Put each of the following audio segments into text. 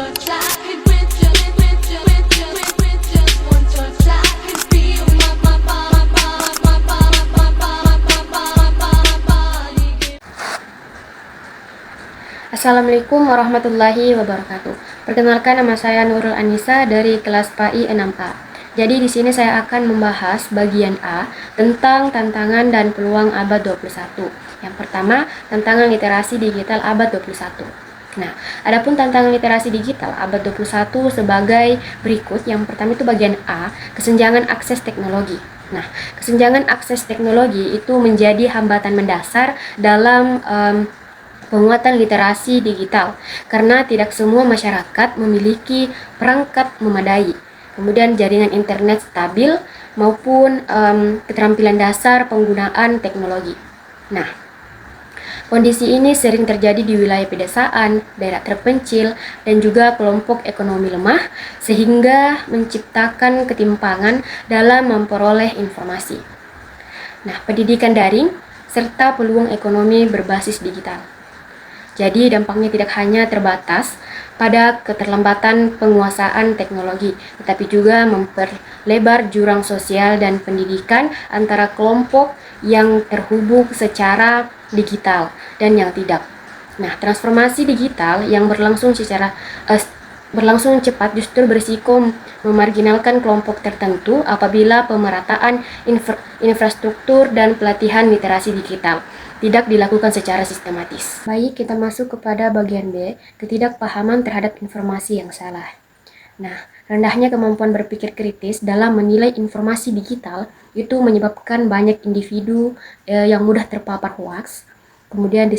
touch. I could with just one touch. I could feel my body. Assalamualaikum warahmatullahi wabarakatuh. Perkenalkan, nama saya Nurul Anissa dari kelas PAI 6A. Jadi di sini saya akan membahas bagian A tentang tantangan dan peluang abad 21. Yang pertama, tantangan literasi digital abad 21. Nah, adapun tantangan literasi digital abad 21 sebagai berikut. Yang pertama itu bagian A, kesenjangan akses teknologi. Nah, kesenjangan akses teknologi itu menjadi hambatan mendasar dalam penguatan literasi digital karena tidak semua masyarakat memiliki perangkat memadai, kemudian jaringan internet stabil maupun keterampilan dasar penggunaan teknologi. Nah, kondisi ini sering terjadi di wilayah pedesaan, daerah terpencil, dan juga kelompok ekonomi lemah sehingga menciptakan ketimpangan dalam memperoleh informasi. Nah, pendidikan daring serta peluang ekonomi berbasis digital. Jadi dampaknya tidak hanya terbatas pada keterlambatan penguasaan teknologi, tetapi juga memperlebar jurang sosial dan pendidikan antara kelompok yang terhubung secara digital dan yang tidak. Nah, transformasi digital yang berlangsung cepat justru berisiko memarginalkan kelompok tertentu apabila pemerataan infrastruktur dan pelatihan literasi digital tidak dilakukan secara sistematis. Baik, kita masuk kepada bagian B, ketidakpahaman terhadap informasi yang salah. Nah, rendahnya kemampuan berpikir kritis dalam menilai informasi digital itu menyebabkan banyak individu yang mudah terpapar hoaks, kemudian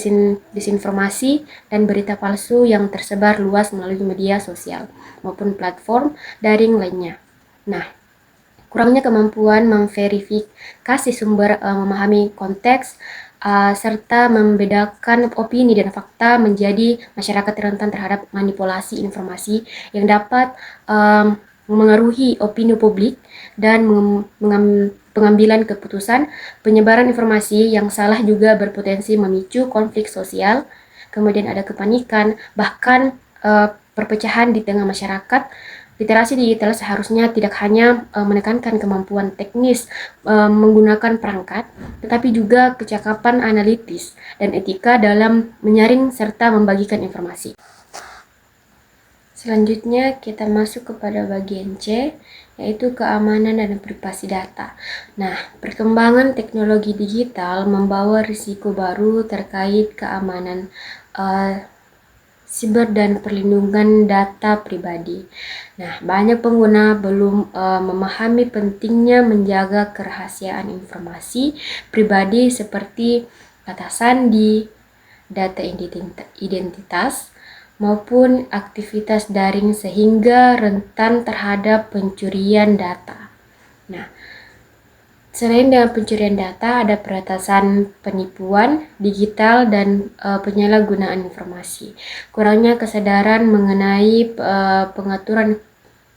disinformasi dan berita palsu yang tersebar luas melalui media sosial maupun platform daring lainnya. Nah, kurangnya kemampuan memverifikasi sumber, memahami konteks, serta membedakan opini dan fakta menjadi masyarakat rentan terhadap manipulasi informasi yang dapat mengaruhi opini publik dan pengambilan keputusan. Penyebaran informasi yang salah juga berpotensi memicu konflik sosial, kemudian ada kepanikan, bahkan perpecahan di tengah masyarakat. Literasi digital seharusnya tidak hanya menekankan kemampuan teknis menggunakan perangkat, tetapi juga kecakapan analitis dan etika dalam menyaring serta membagikan informasi. Selanjutnya kita masuk kepada bagian C, yaitu keamanan dan privasi data. Nah, perkembangan teknologi digital membawa risiko baru terkait keamanan siber dan perlindungan data pribadi. Nah, banyak pengguna belum memahami pentingnya menjaga kerahasiaan informasi pribadi seperti kata sandi, data identitas, maupun aktivitas daring sehingga rentan terhadap pencurian data. Nah, selain dengan pencurian data, ada peretasan penipuan digital dan penyalahgunaan informasi. Kurangnya kesadaran mengenai pengaturan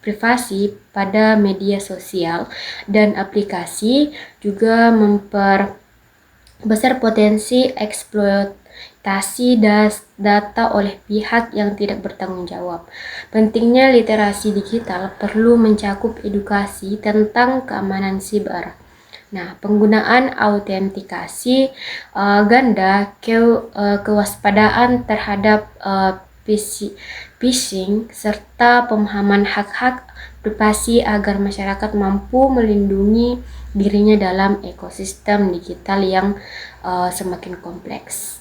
privasi pada media sosial dan aplikasi juga memperbesar potensi eksploitasi data oleh pihak yang tidak bertanggung jawab. Pentingnya literasi digital perlu mencakup edukasi tentang keamanan siber. Nah, penggunaan autentikasi ganda, kewaspadaan terhadap phishing, serta pemahaman hak-hak privasi agar masyarakat mampu melindungi dirinya dalam ekosistem digital yang semakin kompleks.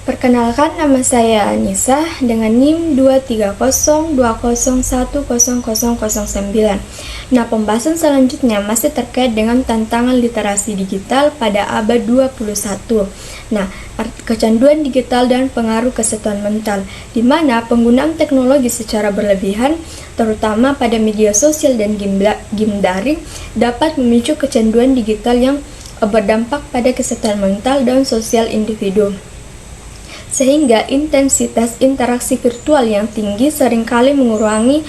Perkenalkan, nama saya Anissa dengan NIM 23020010009. Nah, pembahasan selanjutnya masih terkait dengan tantangan literasi digital pada abad 21. Nah, kecanduan digital dan pengaruh kesehatan mental, di mana penggunaan teknologi secara berlebihan, terutama pada media sosial dan game daring, dapat memicu kecanduan digital yang berdampak pada kesehatan mental dan sosial individu. Sehingga intensitas interaksi virtual yang tinggi seringkali mengurangi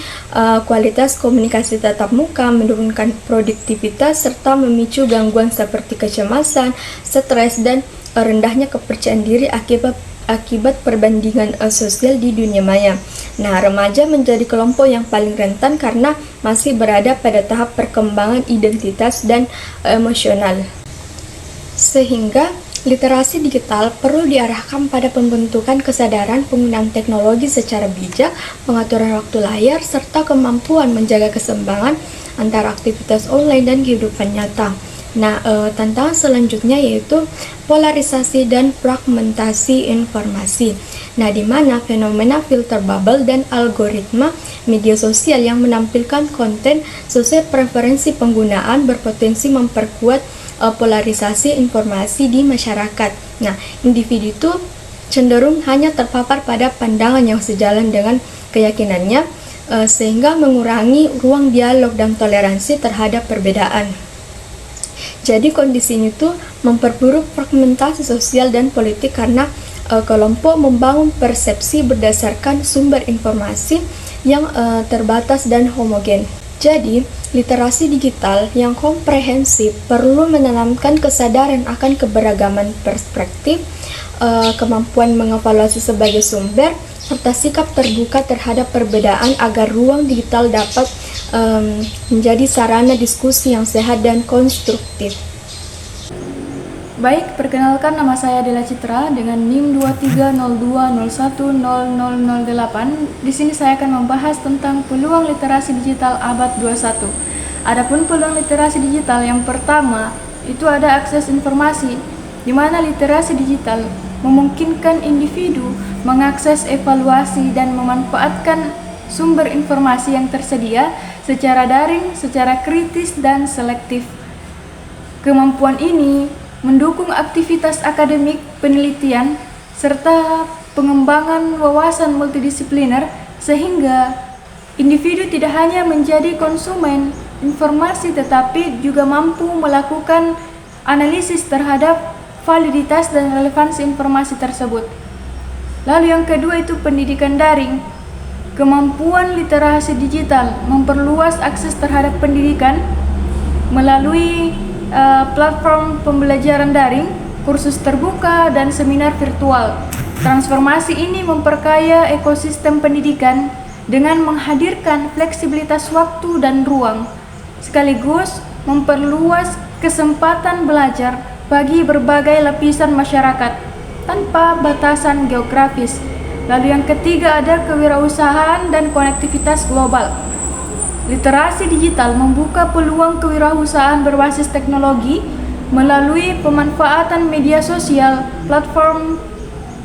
kualitas komunikasi tatap muka, menurunkan produktivitas, serta memicu gangguan seperti kecemasan, stres, dan rendahnya kepercayaan diri akibat akibat perbandingan sosial di dunia maya. Nah, remaja menjadi kelompok yang paling rentan karena masih berada pada tahap perkembangan identitas dan emosional. Sehingga literasi digital perlu diarahkan pada pembentukan kesadaran penggunaan teknologi secara bijak, pengaturan waktu layar, serta kemampuan menjaga keseimbangan antara aktivitas online dan kehidupan nyata. Nah, tantangan selanjutnya yaitu polarisasi dan fragmentasi informasi. Nah, di mana fenomena filter bubble dan algoritma media sosial yang menampilkan konten sesuai preferensi penggunaan berpotensi memperkuat polarisasi informasi di masyarakat. Nah, individu itu cenderung hanya terpapar pada pandangan yang sejalan dengan keyakinannya, sehingga mengurangi ruang dialog dan toleransi terhadap perbedaan. Jadi kondisi ini tuh memperburuk fragmentasi sosial dan politik karena kelompok membangun persepsi berdasarkan sumber informasi yang terbatas dan homogen. Jadi, literasi digital yang komprehensif perlu menanamkan kesadaran akan keberagaman perspektif, kemampuan mengevaluasi sebagai sumber, serta sikap terbuka terhadap perbedaan agar ruang digital dapat menjadi sarana diskusi yang sehat dan konstruktif. Baik, perkenalkan nama saya Dela Citra dengan NIM 2302010008. Di sini saya akan membahas tentang peluang literasi digital abad 21. Adapun peluang literasi digital yang pertama itu ada akses informasi, di mana literasi digital memungkinkan individu mengakses, evaluasi, dan memanfaatkan sumber informasi yang tersedia secara daring, secara kritis, dan selektif. Kemampuan ini mendukung aktivitas akademik, penelitian, serta pengembangan wawasan multidisipliner sehingga individu tidak hanya menjadi konsumen informasi tetapi juga mampu melakukan analisis terhadap validitas dan relevansi informasi tersebut. Lalu yang kedua itu pendidikan daring. Kemampuan literasi digital memperluas akses terhadap pendidikan melalui platform pembelajaran daring, kursus terbuka, dan seminar virtual. Transformasi ini memperkaya ekosistem pendidikan dengan menghadirkan fleksibilitas waktu dan ruang, sekaligus memperluas kesempatan belajar bagi berbagai lapisan masyarakat tanpa batasan geografis. Lalu yang ketiga ada kewirausahaan dan konektivitas global. Literasi digital membuka peluang kewirausahaan berbasis teknologi melalui pemanfaatan media sosial, platform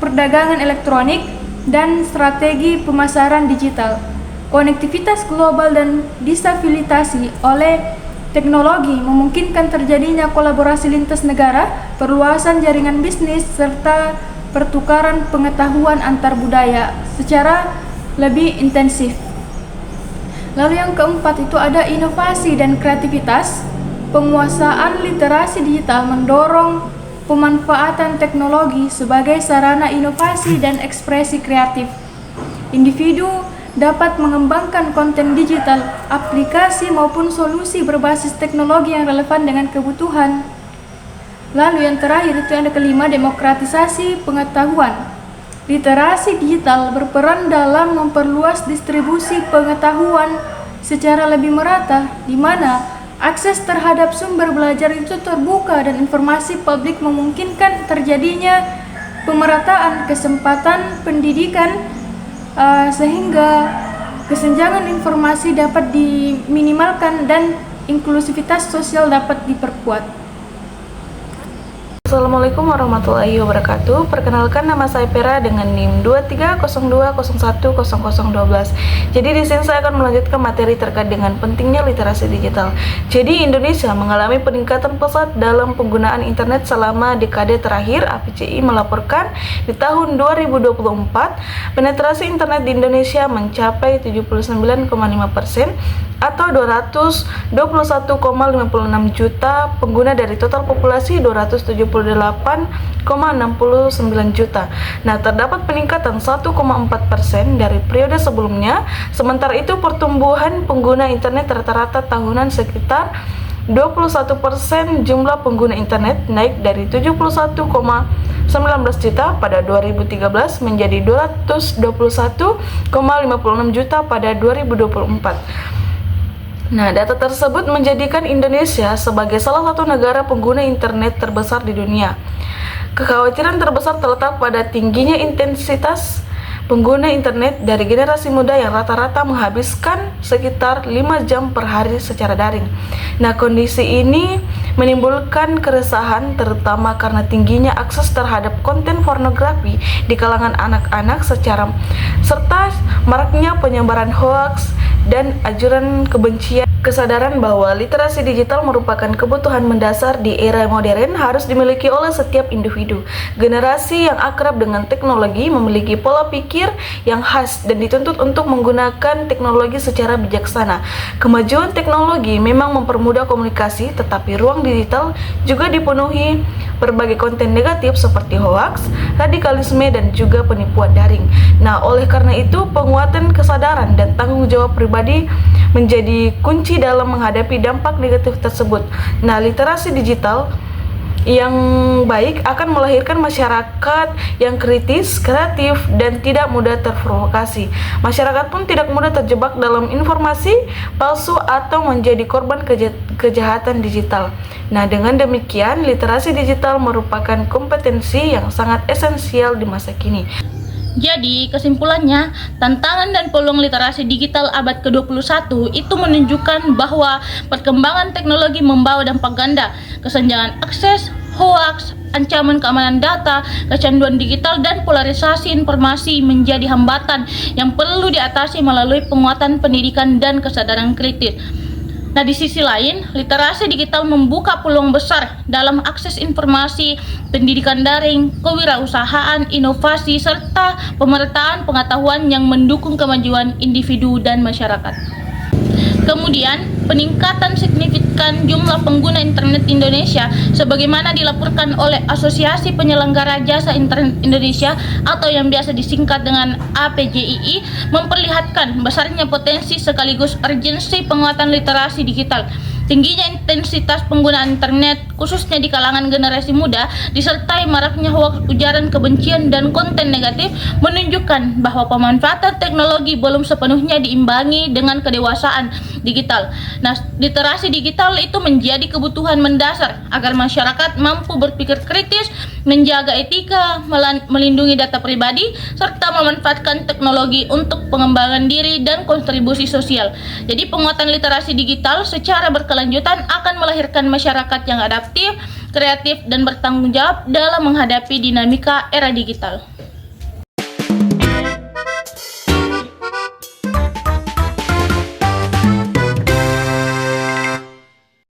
perdagangan elektronik, dan strategi pemasaran digital. Konektivitas global dan disabilitasi oleh teknologi memungkinkan terjadinya kolaborasi lintas negara, perluasan jaringan bisnis, serta pertukaran pengetahuan antar budaya secara lebih intensif. Lalu yang keempat itu ada inovasi dan kreativitas. Penguasaan literasi digital mendorong pemanfaatan teknologi sebagai sarana inovasi dan ekspresi kreatif. Individu dapat mengembangkan konten digital, aplikasi maupun solusi berbasis teknologi yang relevan dengan kebutuhan. Lalu yang terakhir itu ada kelima, demokratisasi pengetahuan. Literasi digital berperan dalam memperluas distribusi pengetahuan secara lebih merata, di mana akses terhadap sumber belajar itu terbuka dan informasi publik memungkinkan terjadinya pemerataan kesempatan pendidikan, sehingga kesenjangan informasi dapat diminimalkan dan inklusivitas sosial dapat diperkuat. Assalamualaikum warahmatullahi wabarakatuh. Perkenalkan, nama saya Pera dengan NIM 2302010012. Jadi di sini saya akan melanjutkan materi terkait dengan pentingnya literasi digital. Jadi Indonesia mengalami peningkatan pesat dalam penggunaan internet selama dekade terakhir. APCI melaporkan di tahun 2024 penetrasi internet di Indonesia mencapai 79,5% atau 221,56 juta pengguna dari total populasi 278,69 juta. Nah, terdapat peningkatan 1,4% dari periode sebelumnya. Sementara itu, pertumbuhan pengguna internet rata-rata tahunan sekitar 21% jumlah pengguna internet, naik dari 71,1 juta pada 2013 menjadi 221,56 juta pada 2024. Nah, data tersebut menjadikan Indonesia sebagai salah satu negara pengguna internet terbesar di dunia. Kekhawatiran terbesar terletak pada tingginya intensitas pengguna internet dari generasi muda yang rata-rata menghabiskan sekitar 5 jam per hari secara daring. Nah, kondisi ini menimbulkan keresahan terutama karena tingginya akses terhadap konten pornografi di kalangan anak-anak serta maraknya penyebaran hoaks dan ajaran kebencian. Kesadaran bahwa literasi digital merupakan kebutuhan mendasar di era modern harus dimiliki oleh setiap individu. Generasi yang akrab dengan teknologi memiliki pola pikir yang khas dan dituntut untuk menggunakan teknologi secara bijaksana. Kemajuan teknologi memang mempermudah komunikasi, tetapi ruang digital juga dipenuhi berbagai konten negatif seperti hoaks, radikalisme, dan juga penipuan daring. Nah, oleh karena itu, penguatan kesadaran dan tanggung jawab pribadi menjadi kunci dalam menghadapi dampak negatif tersebut. Nah, literasi digital yang baik akan melahirkan masyarakat yang kritis, kreatif, dan tidak mudah terprovokasi. Masyarakat pun tidak mudah terjebak dalam informasi palsu atau menjadi korban kejahatan digital. Nah, dengan demikian, literasi digital merupakan kompetensi yang sangat esensial di masa kini. Jadi, kesimpulannya, tantangan dan peluang literasi digital abad ke-21 itu menunjukkan bahwa perkembangan teknologi membawa dampak ganda, kesenjangan akses, hoaks, ancaman keamanan data, kecanduan digital, dan polarisasi informasi menjadi hambatan yang perlu diatasi melalui penguatan pendidikan dan kesadaran kritis. Nah, di sisi lain, literasi digital membuka peluang besar dalam akses informasi, pendidikan daring, kewirausahaan, inovasi, serta pemerataan pengetahuan yang mendukung kemajuan individu dan masyarakat. Kemudian, peningkatan signifikan jumlah pengguna internet Indonesia sebagaimana dilaporkan oleh Asosiasi Penyelenggara Jasa Internet Indonesia atau yang biasa disingkat dengan APJII memperlihatkan besarnya potensi sekaligus urgensi penguatan literasi digital. Tingginya intensitas penggunaan internet, khususnya di kalangan generasi muda, disertai maraknya hoaks, ujaran kebencian, dan konten negatif, menunjukkan bahwa pemanfaatan teknologi belum sepenuhnya diimbangi dengan kedewasaan digital. Nah, literasi digital itu menjadi kebutuhan mendasar agar masyarakat mampu berpikir kritis, menjaga etika, melindungi data pribadi, serta memanfaatkan teknologi untuk pengembangan diri dan kontribusi sosial. Jadi, penguatan literasi digital secara berkelanjutan akan melahirkan masyarakat yang adaptif, kreatif, dan bertanggung jawab dalam menghadapi dinamika era digital.